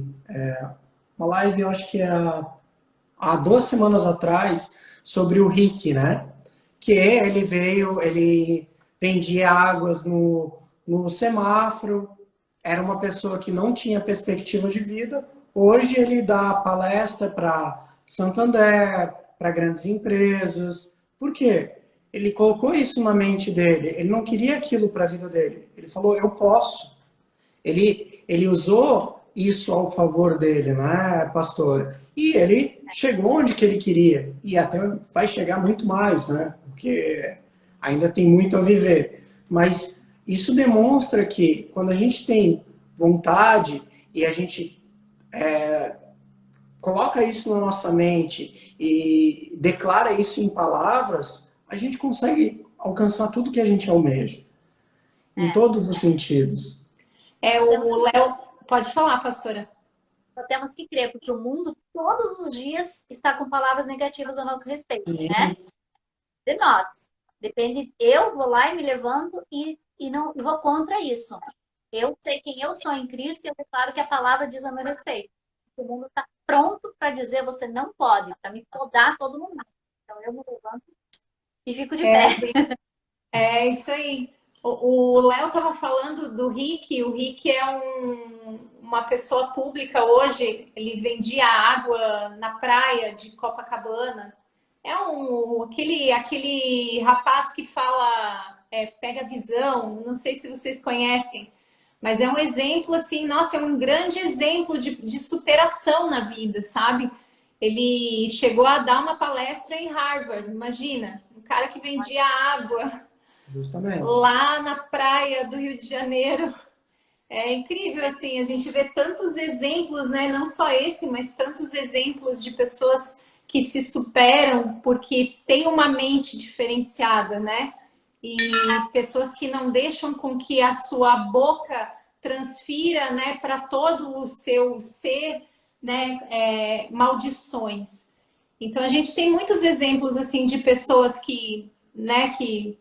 eu acho que há 2 semanas atrás, sobre o Rick, né? Que ele vendia águas no semáforo, era uma pessoa que não tinha perspectiva de vida, Hoje ele dá palestra para Santander, para grandes empresas. Por quê? Ele colocou isso na mente dele. Ele não queria aquilo para a vida dele. Ele falou, eu posso. Ele usou isso ao favor dele, né, pastor? E ele chegou onde que ele queria. E até vai chegar muito mais, né? Porque ainda tem muito a viver. Mas isso demonstra que quando a gente tem vontade e a gente coloca isso na nossa mente e declara isso em palavras, a gente consegue alcançar tudo que a gente almeja, em todos os sentidos. O Léo, pode falar, pastora. Só temos que crer, porque o mundo todos os dias está com palavras negativas a nosso respeito, né? De nós. Depende, eu vou lá e me levanto e não e vou contra isso. Eu sei quem eu sou em Cristo e eu declaro que a palavra diz a meu respeito. O mundo está pronto para dizer você não pode, para me podar todo mundo. Então eu me levanto e fico de pé. É isso aí. O Léo estava falando do Rick. O Rick é uma pessoa pública hoje. Ele vendia água na praia de Copacabana. É aquele rapaz que fala, pega visão. Não sei se vocês conhecem, mas é um exemplo assim. Nossa, é um grande exemplo de superação na vida, sabe? Ele chegou a dar uma palestra em Harvard. Imagina, um cara que vendia água Justamente. lá na praia do Rio de Janeiro. É incrível, assim, a gente vê tantos exemplos, né? Não só esse, mas tantos exemplos de pessoas que se superam porque têm uma mente diferenciada, né? E pessoas que não deixam com que a sua boca transfira, né, para todo o seu ser, né, maldições. Então a gente tem muitos exemplos assim de pessoas que, né, que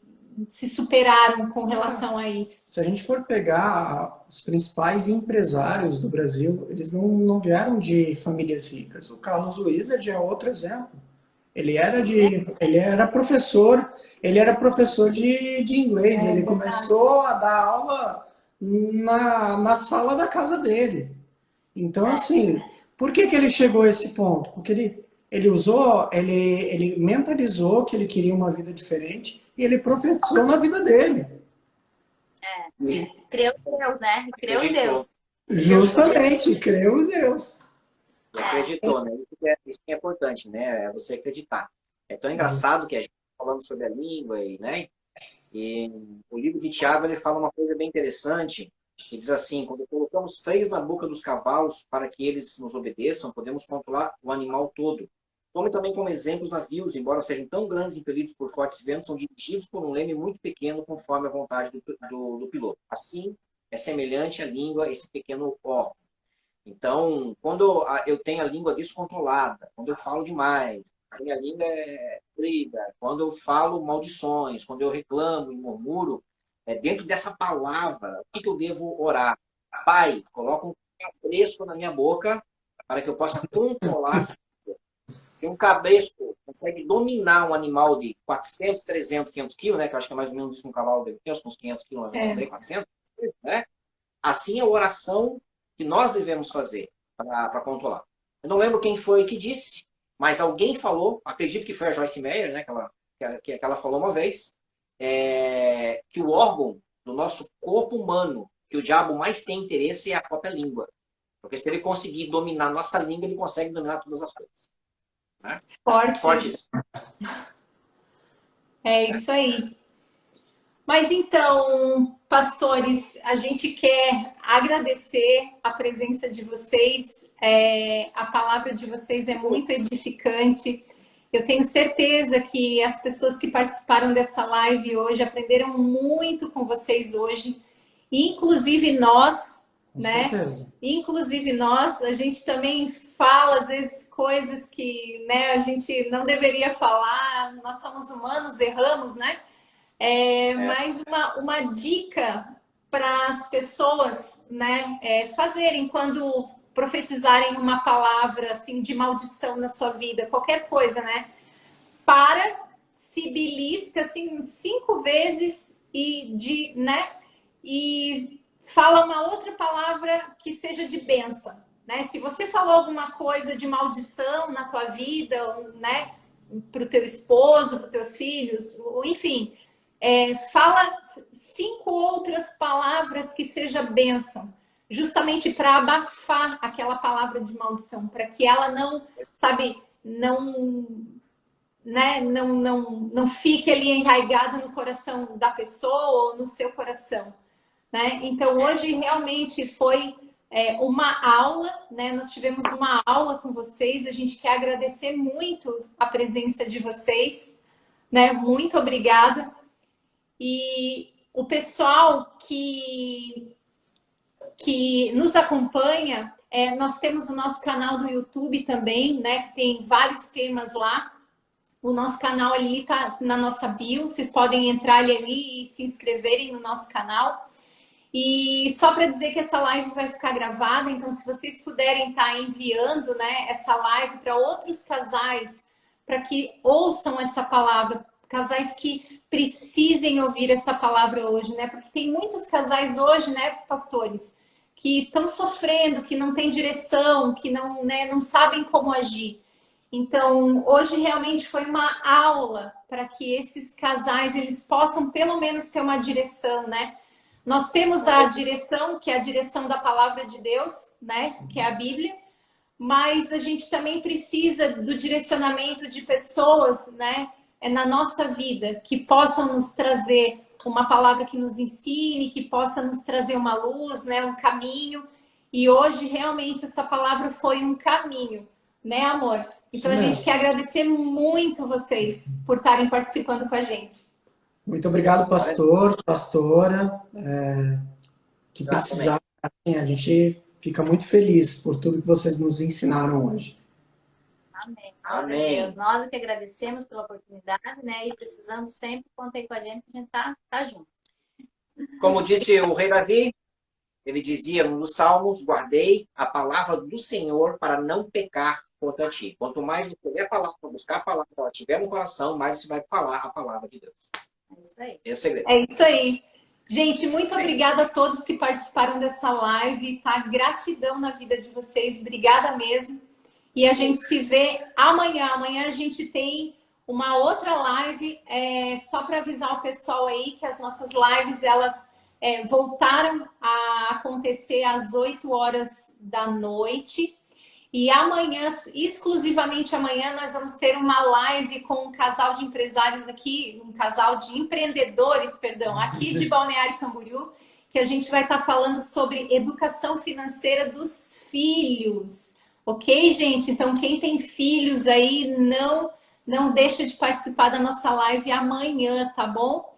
se superaram com relação a isso. Se a gente for pegar os principais empresários do Brasil, eles não vieram de famílias ricas. O Carlos Wizard é outro exemplo. Ele era professor de inglês. Ele começou a dar aula na sala da casa dele. Então, assim, por que ele chegou a esse ponto? Porque ele mentalizou que ele queria uma vida diferente e ele profetizou na vida dele. Creu em Deus, né? Creu em Deus. Justamente, creu em Deus. Acreditou, né? Isso que é importante, né? É você acreditar. É tão engraçado que a gente tá falando sobre a língua, né? E o livro de Tiago, ele fala uma coisa bem interessante, que diz assim, quando colocamos freios na boca dos cavalos para que eles nos obedeçam, podemos controlar o animal todo. Tome também como exemplo os navios, embora sejam tão grandes e impelidos por fortes ventos, são dirigidos por um leme muito pequeno, conforme a vontade do piloto. Assim, é semelhante à língua, esse pequeno órgão. Então, quando eu tenho a língua descontrolada, quando eu falo demais, a minha língua é briga, quando eu falo maldições, quando eu reclamo e murmuro, dentro dessa palavra, o que eu devo orar? Pai, coloca um cabresco na minha boca para que eu possa controlar essa língua. Se um cabresco consegue dominar um animal de 400, 300, 500 quilos, né, que eu acho que é mais ou menos isso que um cavalo deve ter, uns 500 quilos, mais ou menos, 400, né? Assim é a oração que nós devemos fazer para controlar. Eu não lembro quem foi que disse, mas alguém falou, acredito que foi a Joyce Meyer, né, que ela falou uma vez, que o órgão do nosso corpo humano, que o diabo mais tem interesse é a própria língua. Porque se ele conseguir dominar nossa língua, ele consegue dominar todas as coisas. Né? Forte isso. É isso aí. Mas então, pastores, a gente quer agradecer a presença de vocês. A palavra de vocês é muito edificante. Eu tenho certeza que as pessoas que participaram dessa live hoje aprenderam muito com vocês hoje. Inclusive nós, né? Certeza. Inclusive nós, a gente também fala às vezes coisas que, né, a gente não deveria falar. Nós somos humanos, erramos, né? Mais uma dica para as pessoas, né, fazerem quando profetizarem uma palavra assim de maldição na sua vida, qualquer coisa, né? Se belisca assim 5 vezes e fala uma outra palavra que seja de bênção, né? Se você falou alguma coisa de maldição na tua vida, né? Para o teu esposo, para os teus filhos, ou enfim, fala 5 outras palavras que seja bênção, justamente para abafar aquela palavra de maldição, para que ela não, sabe, não, né, não fique ali enraizada no coração da pessoa ou no seu coração, né? Então hoje realmente foi uma aula, né? Nós tivemos uma aula com vocês, a gente quer agradecer muito a presença de vocês, né? Muito obrigada. E o pessoal que nos acompanha, nós temos o nosso canal do YouTube também, né? Que tem vários temas lá. O nosso canal ali tá na nossa bio, vocês podem entrar ali e se inscreverem no nosso canal. E só para dizer que essa live vai ficar gravada, então se vocês puderem estar enviando, né, essa live para outros casais, para que ouçam essa palavra, casais que precisem ouvir essa palavra hoje, né? Porque tem muitos casais hoje, né, pastores, que estão sofrendo, que não têm direção, que não, né, não sabem como agir. Então, hoje realmente foi uma aula para que esses casais eles possam pelo menos ter uma direção, né? Nós temos a direção, que é a direção da palavra de Deus, né? Que é a Bíblia, mas a gente também precisa do direcionamento de pessoas, né? Na nossa vida, que possam nos trazer uma palavra que nos ensine, que possa nos trazer uma luz, né? Um caminho. E hoje, realmente, essa palavra foi um caminho, né, amor? Então, a gente quer agradecer muito vocês por estarem participando com a gente. Muito obrigado, pastor, pastora, que precisar. Assim, a gente fica muito feliz por tudo que vocês nos ensinaram hoje. Amém. Amém. Deus, nós que agradecemos pela oportunidade, né? E precisando sempre, contem com a gente tá junto. Como disse o rei Davi, ele dizia nos Salmos, guardei a palavra do Senhor para não pecar contra ti. Quanto mais você ler a palavra, buscar a palavra, ela estiver no coração, mais você vai falar a palavra de Deus. É isso aí. Esse é o segredo. É isso aí. Gente, muito obrigada a todos que participaram dessa live, tá? Gratidão na vida de vocês, obrigada mesmo. E a gente se vê amanhã. Amanhã a gente tem uma outra live, só para avisar o pessoal aí que as nossas lives, elas voltaram a acontecer às 8 horas da noite. E amanhã, exclusivamente amanhã, nós vamos ter uma live com um casal de empresários aqui, um casal de empreendedores, perdão, aqui de Balneário Camboriú, que a gente vai estar falando sobre educação financeira dos filhos. Ok, gente? Então, quem tem filhos aí, não deixa de participar da nossa live amanhã, tá bom?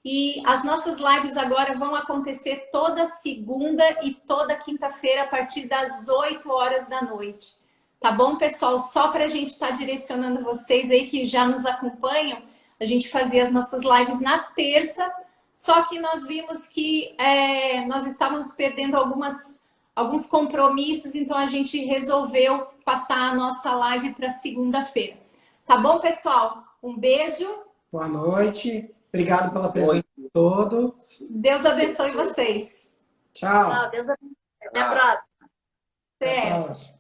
E as nossas lives agora vão acontecer toda segunda e toda quinta-feira a partir das 8 horas da noite. Tá bom, pessoal? Só para a gente estar alguns vocês aí que já nos acompanham, a gente fazia as nossas lives na terça, só que nós vimos que nós estávamos perdendo alguns compromissos, então a gente resolveu passar a nossa live para segunda-feira. Tá bom, pessoal? Um beijo. Boa noite. Obrigado pela presença de todos. Deus abençoe vocês. Tchau. Tchau, Deus abençoe. Até a próxima. Até a Até. próxima.